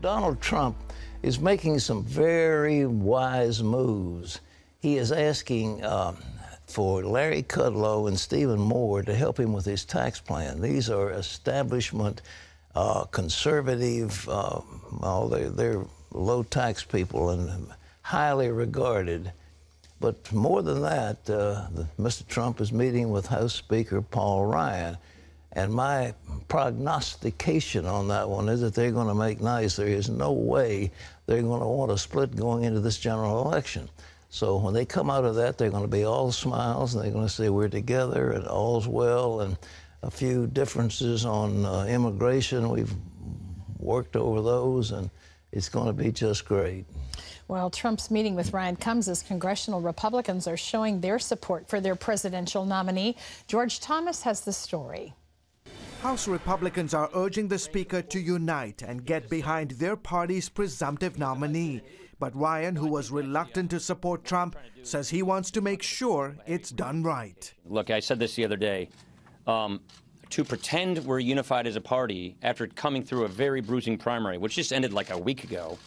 Donald Trump is making some very wise moves. He is asking for Larry Kudlow and Stephen Moore to help him with his tax plan. These are establishment, conservative, they're low-tax people and highly regarded. But more than that, Mr. Trump is meeting with House Speaker Paul Ryan. And my prognostication on that one is that they're going to make nice. There is no way they're going to want a split going into this general election. So when they come out of that, they're going to be all smiles, and they're going to say we're together and all's well, and a few differences on immigration. We've worked over those, and it's going to be just great. Well, Trump's meeting with Ryan comes as congressional Republicans are showing their support for their presidential nominee. George Thomas has the story. House Republicans are urging the Speaker to unite and get behind their party's presumptive nominee. But Ryan, who was reluctant to support Trump, says he wants to make sure it's done right. Look, I said this the other day. To pretend we're unified as a party after coming through a very bruising primary, which just ended like a week ago,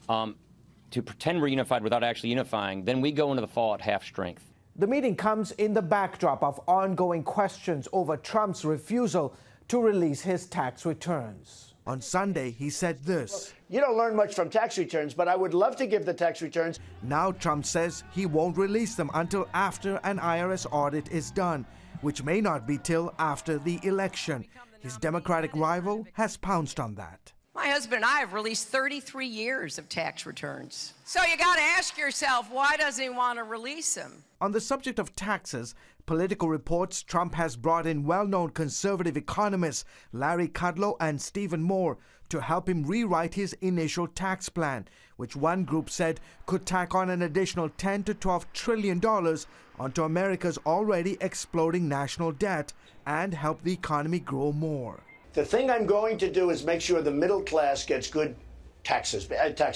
to pretend we're unified without actually unifying, then we go into the fall at half strength. The meeting comes in the backdrop of ongoing questions over Trump's refusal to release his tax returns. On Sunday, he said this. You don't learn much from tax returns, but I would love to give the tax returns. Now Trump says he won't release them until after an IRS audit is done, which may not be till after the election. His Democratic rival has pounced on that. My husband and I have released 33 years of tax returns. So you got to ask yourself, why doesn't he want to release them? On the subject of taxes, Politico reports Trump has brought in well-known conservative economists Larry Kudlow and Stephen Moore to help him rewrite his initial tax plan, which one group said could tack on an additional $10 to $12 trillion onto America's already exploding national debt and help the economy grow more. The thing I'm going to do is make sure the middle class gets good tax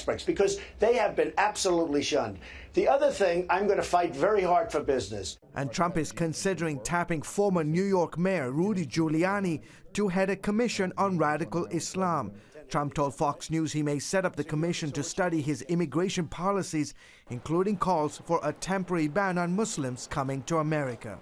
breaks, because they have been absolutely shunned. The other thing, I'm going to fight very hard for business. And Trump is considering tapping former New York Mayor Rudy Giuliani to head a commission on radical Islam. Trump told Fox News he may set up the commission to study his immigration policies, including calls for a temporary ban on Muslims coming to America.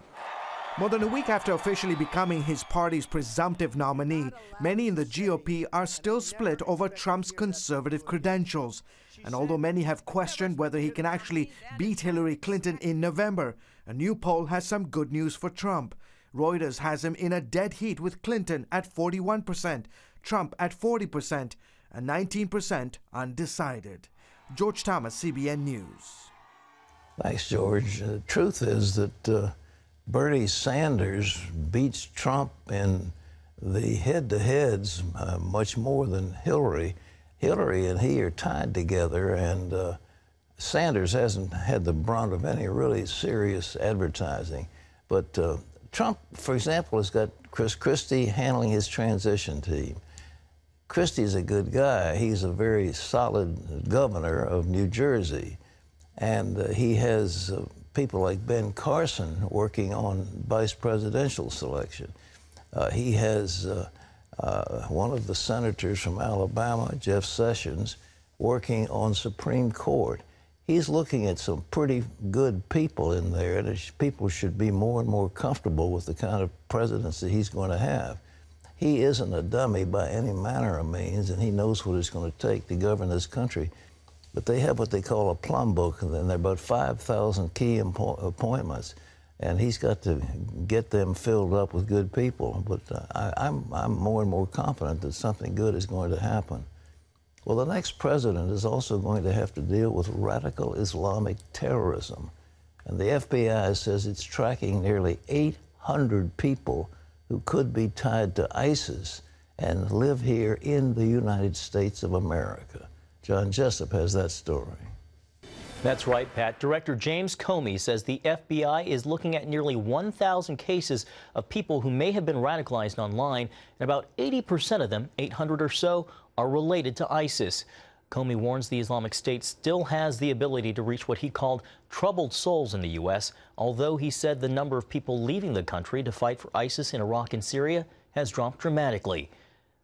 More than a week after officially becoming his party's presumptive nominee, many in the GOP are still split over Trump's conservative credentials. And although many have questioned whether he can actually beat Hillary Clinton in November, a new poll has some good news for Trump. Reuters has him in a dead heat with Clinton at 41%, Trump at 40%, and 19% undecided. George Thomas, CBN News. Thanks, George. The truth is that Bernie Sanders beats Trump in the head-to-heads much more than Hillary. Hillary and he are tied together, and Sanders hasn't had the brunt of any really serious advertising. But Trump, for example, has got Chris Christie handling his transition team. Christie's a good guy. He's a very solid governor of New Jersey. And he has people like Ben Carson working on vice presidential selection. He has one of the senators from Alabama, Jeff Sessions, working on Supreme Court. He's looking at some pretty good people in there, and people should be more and more comfortable with the kind of presidency he's going to have. He isn't a dummy by any manner of means, and he knows what it's going to take to govern this country. But they have what they call a plum book, and there are about 5,000 key appointments, and he's got to get them filled up with good people. But I'm more and more confident that something good is going to happen. Well, the next president is also going to have to deal with radical Islamic terrorism. And the FBI says it's tracking nearly 800 people who could be tied to ISIS and live here in the United States of America. John Jessup has that story. That's right, Pat. Director James Comey says the FBI is looking at nearly 1,000 cases of people who may have been radicalized online, and about 80% of them, 800 or so, are related to ISIS. Comey warns the Islamic State still has the ability to reach what he called troubled souls in the U.S., although he said the number of people leaving the country to fight for ISIS in Iraq and Syria has dropped dramatically.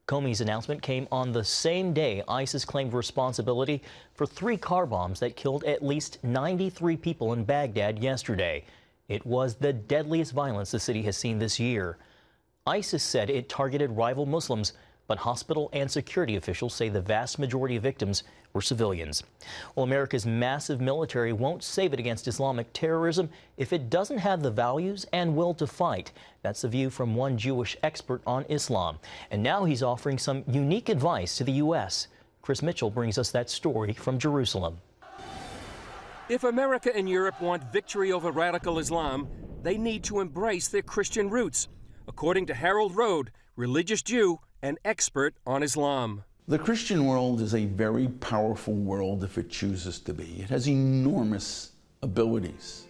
Comey's announcement came on the same day ISIS claimed responsibility for 3 car bombs that killed at least 93 people in Baghdad yesterday. It was the deadliest violence the city has seen this year. ISIS said it targeted rival Muslims, but hospital and security officials say the vast majority of victims were civilians. Well, America's massive military won't save it against Islamic terrorism if it doesn't have the values and will to fight. That's the view from one Jewish expert on Islam. And now he's offering some unique advice to the U.S. Chris Mitchell brings us that story from Jerusalem. If America and Europe want victory over radical Islam, they need to embrace their Christian roots, according to Harold Rode, religious Jew and expert on Islam. The Christian world is a very powerful world if it chooses to be. It has enormous abilities.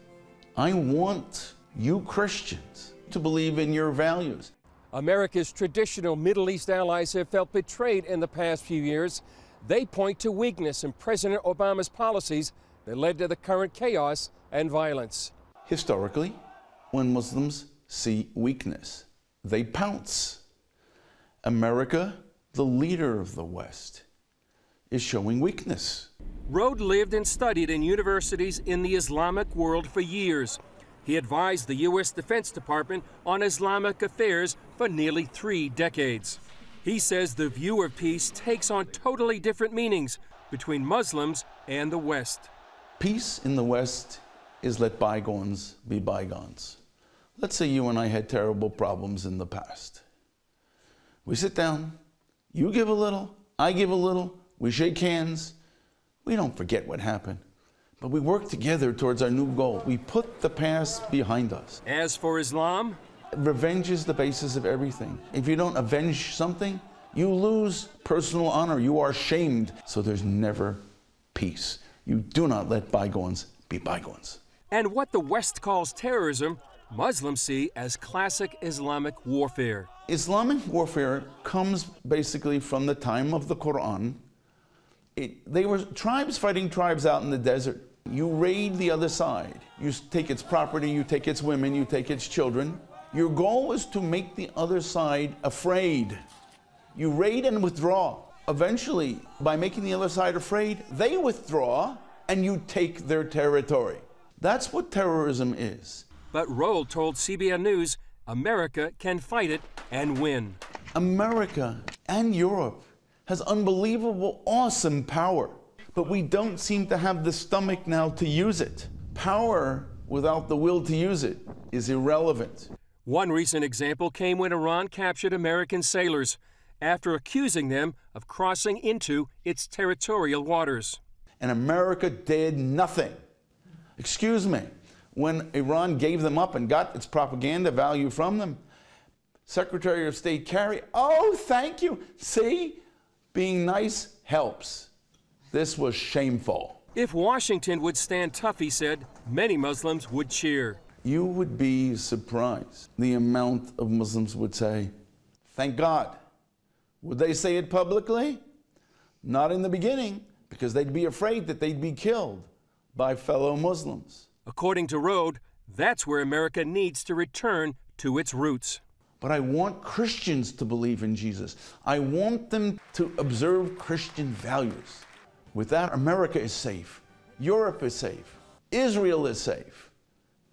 I want you Christians to believe in your values. America's traditional Middle East allies have felt betrayed in the past few years. They point to weakness in President Obama's policies that led to the current chaos and violence. Historically, when Muslims see weakness, they pounce. America, the leader of the West, is showing weakness. Rode lived and studied in universities in the Islamic world for years. He advised the U.S. Defense Department on Islamic affairs for nearly 3 decades. He says the view of peace takes on totally different meanings between Muslims and the West. Peace in the West is let bygones be bygones. Let's say you and I had terrible problems in the past. We sit down, you give a little, I give a little, we shake hands. We don't forget what happened, but we work together towards our new goal. We put the past behind us. As for Islam, revenge is the basis of everything. If you don't avenge something, you lose personal honor. You are shamed. So there's never peace. You do not let bygones be bygones. And what the West calls terrorism, Muslims see as classic Islamic warfare. Islamic warfare comes basically from the time of the Quran. They were tribes fighting tribes out in the desert. You raid the other side. You take its property, you take its women, you take its children. Your goal is to make the other side afraid. You raid and withdraw. Eventually, by making the other side afraid, they withdraw and you take their territory. That's what terrorism is. But Rowell told CBN News America can fight it and win. America and Europe has unbelievable, awesome power, but we don't seem to have the stomach now to use it. Power without the will to use it is irrelevant. One recent example came when Iran captured American sailors after accusing them of crossing into its territorial waters. And America did nothing. Excuse me, when Iran gave them up and got its propaganda value from them, Secretary of State Kerry, oh, thank you. See, being nice helps. This was shameful. If Washington would stand tough, he said, many Muslims would cheer. You would be surprised the amount of Muslims would say, thank God. Would they say it publicly? Not in the beginning, because they'd be afraid that they'd be killed by fellow Muslims. According to Rode, that's where America needs to return to its roots. But I want Christians to believe in Jesus. I want them to observe Christian values. With that, America is safe. Europe is safe. Israel is safe.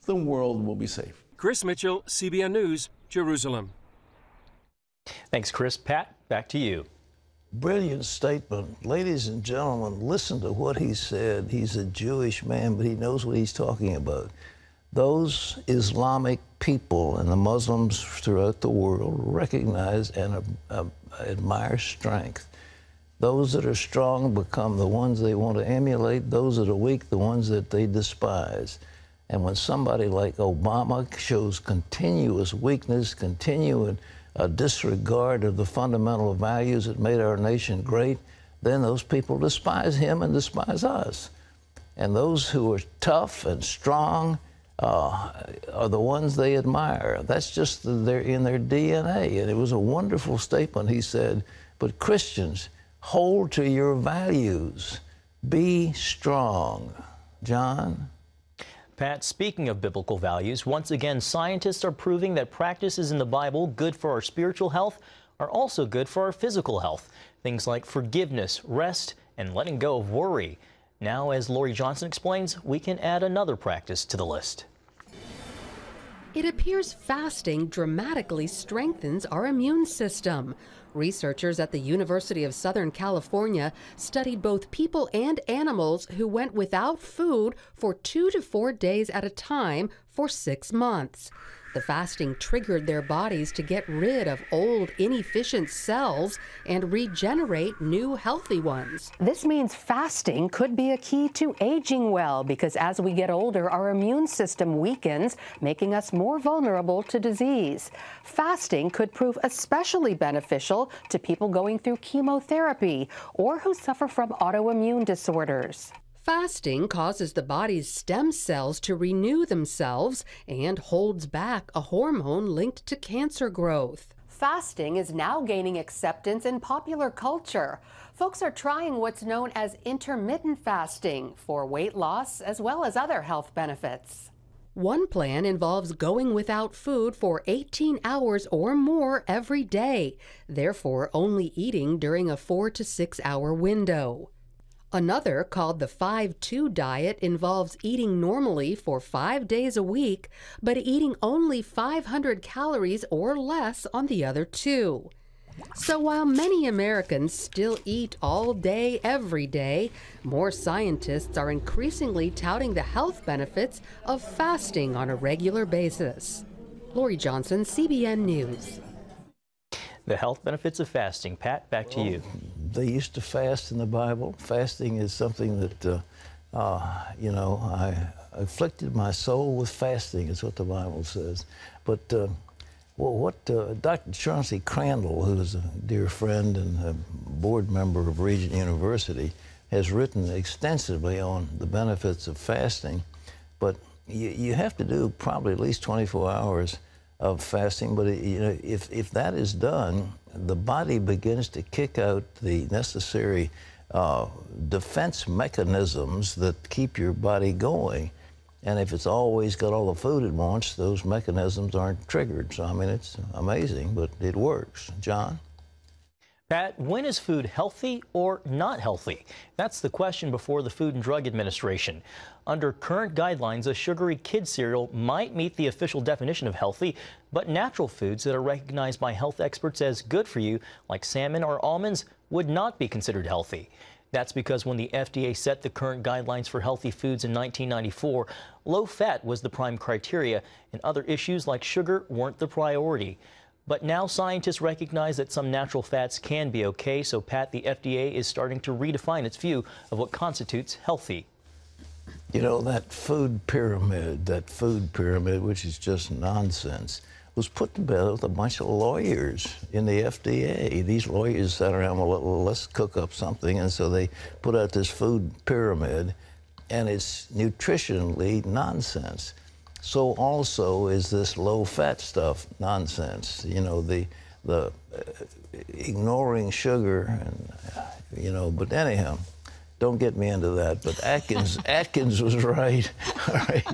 The world will be safe. Chris Mitchell, CBN News, Jerusalem. Thanks, Chris. Pat, back to you. Brilliant statement. Ladies and gentlemen, listen to what he said. He's a Jewish man, but he knows what he's talking about. Those Islamic people and the Muslims throughout the world recognize and admire strength. Those that are strong become the ones they want to emulate. Those that are weak, the ones that they despise. And when somebody like Obama shows continuous weakness, continuing disregard of the fundamental values that made our nation great, then those people despise him and despise us. And those who are tough and strong are the ones they admire. That's just they're in their DNA. And it was a wonderful statement. He said, but Christians, hold to your values. Be strong. John? Pat, speaking of biblical values, once again, scientists are proving that practices in the Bible good for our spiritual health are also good for our physical health. Things like forgiveness, rest, and letting go of worry. Now, as Lori Johnson explains, we can add another practice to the list. It appears fasting dramatically strengthens our immune system. Researchers at the University of Southern California studied both people and animals who went without food for 2 to 4 days at a time for 6 months. The fasting triggered their bodies to get rid of old, inefficient cells and regenerate new, healthy ones. This means fasting could be a key to aging well, because as we get older, our immune system weakens, making us more vulnerable to disease. Fasting could prove especially beneficial to people going through chemotherapy or who suffer from autoimmune disorders. Fasting causes the body's stem cells to renew themselves and holds back a hormone linked to cancer growth. Fasting is now gaining acceptance in popular culture. Folks are trying what's known as intermittent fasting for weight loss as well as other health benefits. One plan involves going without food for 18 hours or more every day, therefore only eating during a 4 to 6 hour window. Another, called the 5-2 diet, involves eating normally for 5 days a week, but eating only 500 calories or less on the other 2. So while many Americans still eat all day, every day, more scientists are increasingly touting the health benefits of fasting on a regular basis. Lori Johnson, CBN News. The health benefits of fasting. Pat, back to you. They used to fast in the Bible. Fasting is something that, I afflicted my soul with fasting, is what the Bible says. But what Dr. Chauncey Crandall, who is a dear friend and a board member of Regent University, has written extensively on the benefits of fasting. But you have to do probably at least 24 hours of fasting, but if that is done, the body begins to kick out the necessary defense mechanisms that keep your body going. And if it's always got all the food it wants, those mechanisms aren't triggered. So, I mean, it's amazing, but it works. John? Pat, when is food healthy or not healthy? That's the question before the Food and Drug Administration. Under current guidelines, a sugary kid cereal might meet the official definition of healthy, but natural foods that are recognized by health experts as good for you, like salmon or almonds, would not be considered healthy. That's because when the FDA set the current guidelines for healthy foods in 1994, low fat was the prime criteria, and other issues like sugar weren't the priority. But now scientists recognize that some natural fats can be okay, so Pat, the FDA is starting to redefine its view of what constitutes healthy. You know, that food pyramid, which is just nonsense, was put together with a bunch of lawyers in the FDA. These lawyers sat around, well, let's cook up something, and so they put out this food pyramid, and it's nutritionally nonsense. So also is this low-fat stuff nonsense. You know, the ignoring sugar, and but anyhow, don't get me into that. But Atkins was right. All right.